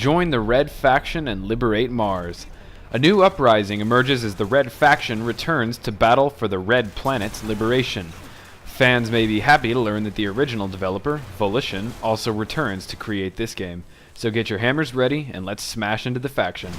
Join the Red Faction and liberate Mars. A new uprising emerges as the Red Faction returns to battle for the Red Planet's liberation. Fans may be happy to learn that the original developer, Volition, also returns to create this game. So get your hammers ready and let's smash into the faction.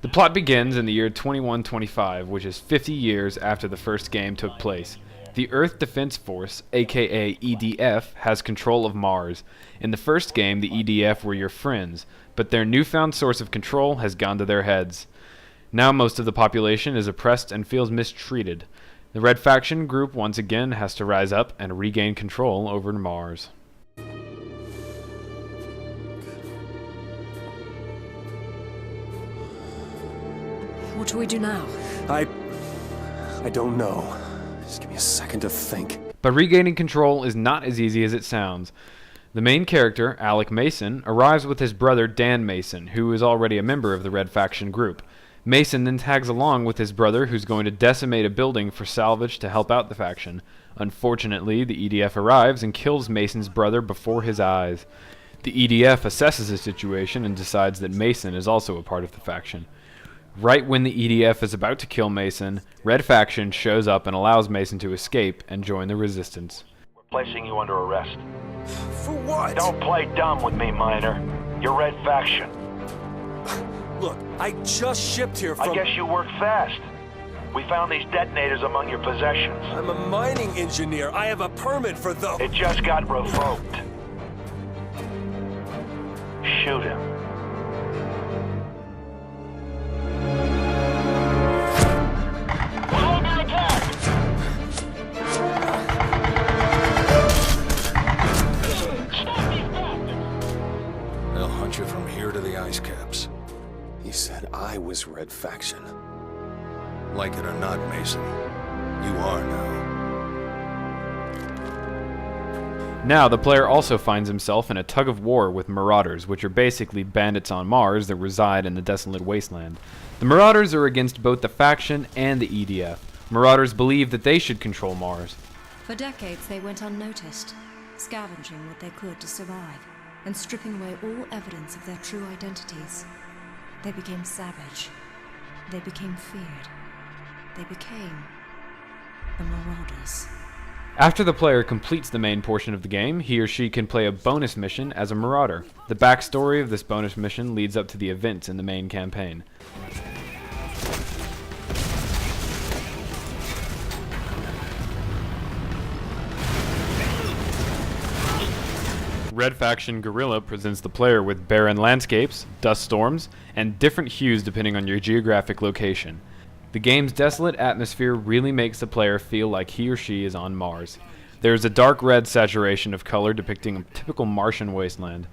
The plot begins in the year 2125, which is 50 years after the first game took place. The Earth Defense Force, aka EDF, has control of Mars. In the first game, the EDF were your friends, but their newfound source of control has gone to their heads. Now most of the population is oppressed and feels mistreated. The Red Faction group once again has to rise up and regain control over Mars. What do we do now? I don't know. Just give me a second to think. But regaining control is not as easy as it sounds. The main character, Alec Mason, arrives with his brother Dan Mason, who is already a member of the Red Faction group. Mason then tags along with his brother, who's going to decimate a building for salvage to help out the faction. Unfortunately, the EDF arrives and kills Mason's brother before his eyes. The EDF assesses the situation and decides that Mason is also a part of the faction. Right when the EDF is about to kill Mason, Red Faction shows up and allows Mason to escape and join the resistance. We're placing you under arrest. For what? Don't play dumb with me, Miner. You're Red Faction. Look, I just shipped here from... I guess you work fast. We found these detonators among your possessions. I'm a mining engineer. I have a permit for those. It just got revoked. Shoot him. They'll hunt you from here to the ice caps. He said I was Red Faction. Like it or not, Mason, you are now. Now, the player also finds himself in a tug of war with Marauders, which are basically bandits on Mars that reside in the desolate wasteland. The Marauders are against both the faction and the EDF. Marauders believe that they should control Mars. For decades they went unnoticed, scavenging what they could to survive, and stripping away all evidence of their true identities. They became savage. They became feared. They became the Marauders. After the player completes the main portion of the game, he or she can play a bonus mission as a Marauder. The backstory of this bonus mission leads up to the events in the main campaign. Red Faction Guerilla presents the player with barren landscapes, dust storms, and different hues depending on your geographic location. The game's desolate atmosphere really makes the player feel like he or she is on Mars. There is a dark red saturation of color depicting a typical Martian wasteland.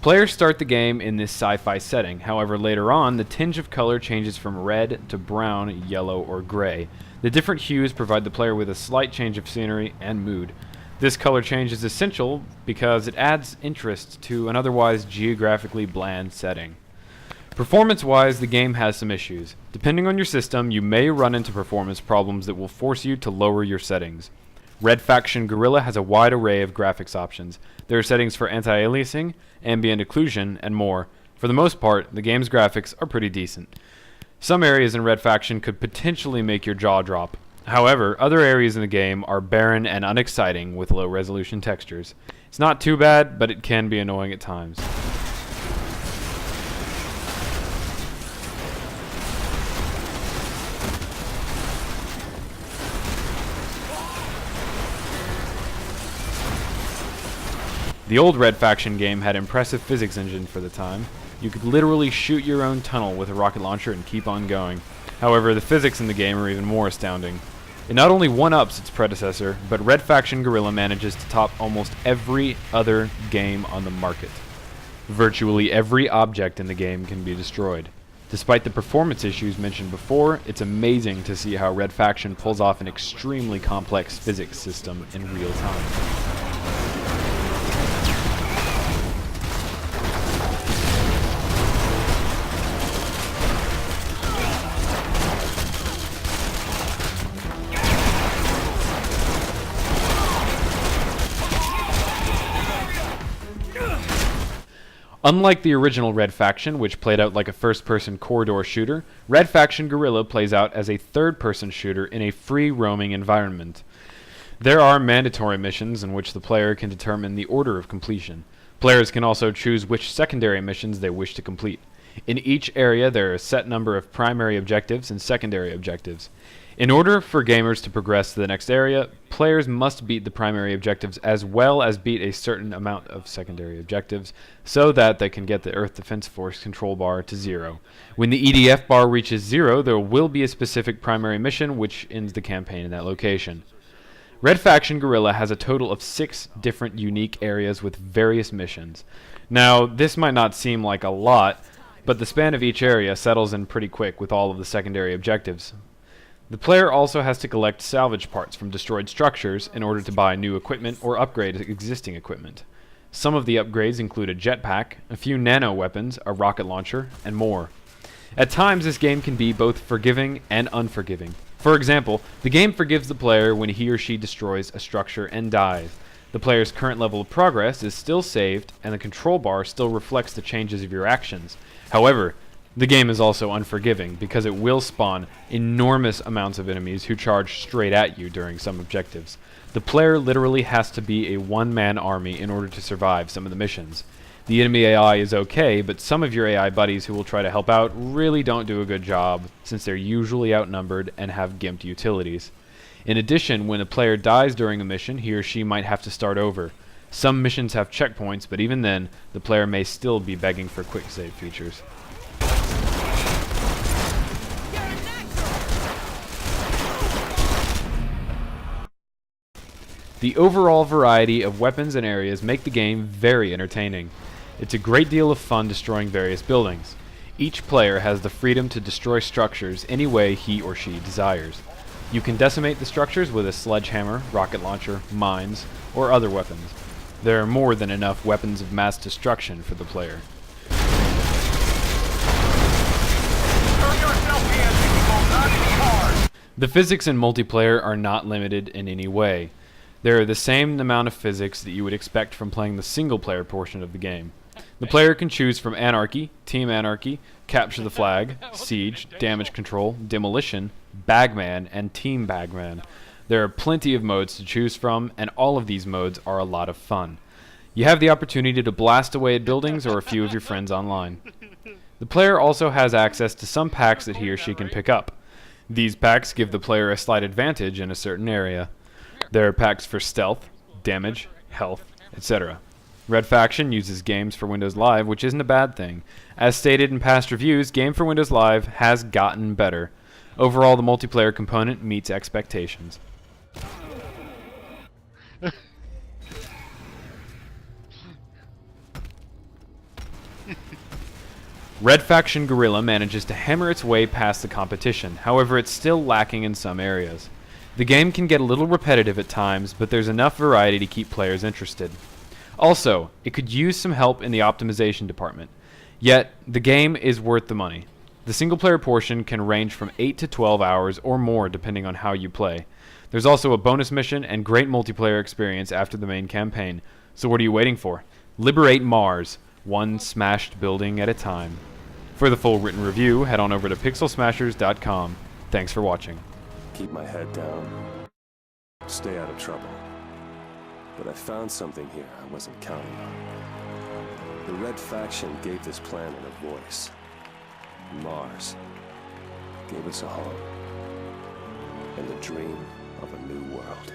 Players start the game in this sci-fi setting, however later on the tinge of color changes from red to brown, yellow, or gray. The different hues provide the player with a slight change of scenery and mood. This color change is essential because it adds interest to an otherwise geographically bland setting. Performance-wise, the game has some issues. Depending on your system, you may run into performance problems that will force you to lower your settings. Red Faction Guerilla has a wide array of graphics options. There are settings for anti-aliasing, ambient occlusion, and more. For the most part, the game's graphics are pretty decent. Some areas in Red Faction could potentially make your jaw drop. However, other areas in the game are barren and unexciting with low-resolution textures. It's not too bad, but it can be annoying at times. The old Red Faction game had impressive physics engine for the time. You could literally shoot your own tunnel with a rocket launcher and keep on going. However, the physics in the game are even more astounding. It not only one-ups its predecessor, but Red Faction Guerilla manages to top almost every other game on the market. Virtually every object in the game can be destroyed. Despite the performance issues mentioned before, it's amazing to see how Red Faction pulls off an extremely complex physics system in real time. Unlike the original Red Faction, which played out like a first-person corridor shooter, Red Faction Guerilla plays out as a third-person shooter in a free-roaming environment. There are mandatory missions in which the player can determine the order of completion. Players can also choose which secondary missions they wish to complete. In each area, there are a set number of primary objectives and secondary objectives. In order for gamers to progress to the next area, players must beat the primary objectives as well as beat a certain amount of secondary objectives so that they can get the Earth Defense Force control bar to 0. When the EDF bar reaches 0, there will be a specific primary mission which ends the campaign in that location. Red Faction Guerilla has a total of 6 different unique areas with various missions. Now, this might not seem like a lot, but the span of each area settles in pretty quick with all of the secondary objectives. The player also has to collect salvage parts from destroyed structures in order to buy new equipment or upgrade existing equipment. Some of the upgrades include a jetpack, a few nano weapons, a rocket launcher, and more. At times, this game can be both forgiving and unforgiving. For example, the game forgives the player when he or she destroys a structure and dies. The player's current level of progress is still saved, and the control bar still reflects the changes of your actions. However, the game is also unforgiving because it will spawn enormous amounts of enemies who charge straight at you during some objectives. The player literally has to be a one-man army in order to survive some of the missions. The enemy AI is okay, but some of your AI buddies who will try to help out really don't do a good job since they're usually outnumbered and have gimped utilities. In addition, when a player dies during a mission, he or she might have to start over. Some missions have checkpoints, but even then, the player may still be begging for quick save features. The overall variety of weapons and areas make the game very entertaining. It's a great deal of fun destroying various buildings. Each player has the freedom to destroy structures any way he or she desires. You can decimate the structures with a sledgehammer, rocket launcher, mines, or other weapons. There are more than enough weapons of mass destruction for the player. The physics in multiplayer are not limited in any way. There are the same amount of physics that you would expect from playing the single-player portion of the game. The player can choose from Anarchy, Team Anarchy, Capture the Flag, Siege, Damage Control, Demolition, Bagman, and Team Bagman. There are plenty of modes to choose from, and all of these modes are a lot of fun. You have the opportunity to blast away at buildings or a few of your friends online. The player also has access to some packs that he or she can pick up. These packs give the player a slight advantage in a certain area. There are packs for stealth, damage, health, etc. Red Faction uses Games for Windows Live, which isn't a bad thing. As stated in past reviews, Game for Windows Live has gotten better. Overall, the multiplayer component meets expectations. Red Faction Guerilla manages to hammer its way past the competition, however it's still lacking in some areas. The game can get a little repetitive at times, but there's enough variety to keep players interested. Also, it could use some help in the optimization department. Yet, the game is worth the money. The single-player portion can range from 8 to 12 hours or more depending on how you play. There's also a bonus mission and great multiplayer experience after the main campaign. So what are you waiting for? Liberate Mars, one smashed building at a time. For the full written review, head on over to pixelsmashers.com. Thanks for watching. Keep my head down. Stay out of trouble. But I found something here I wasn't counting on. The Red Faction gave this planet a voice. Mars gave us a home. And the dream of a new world.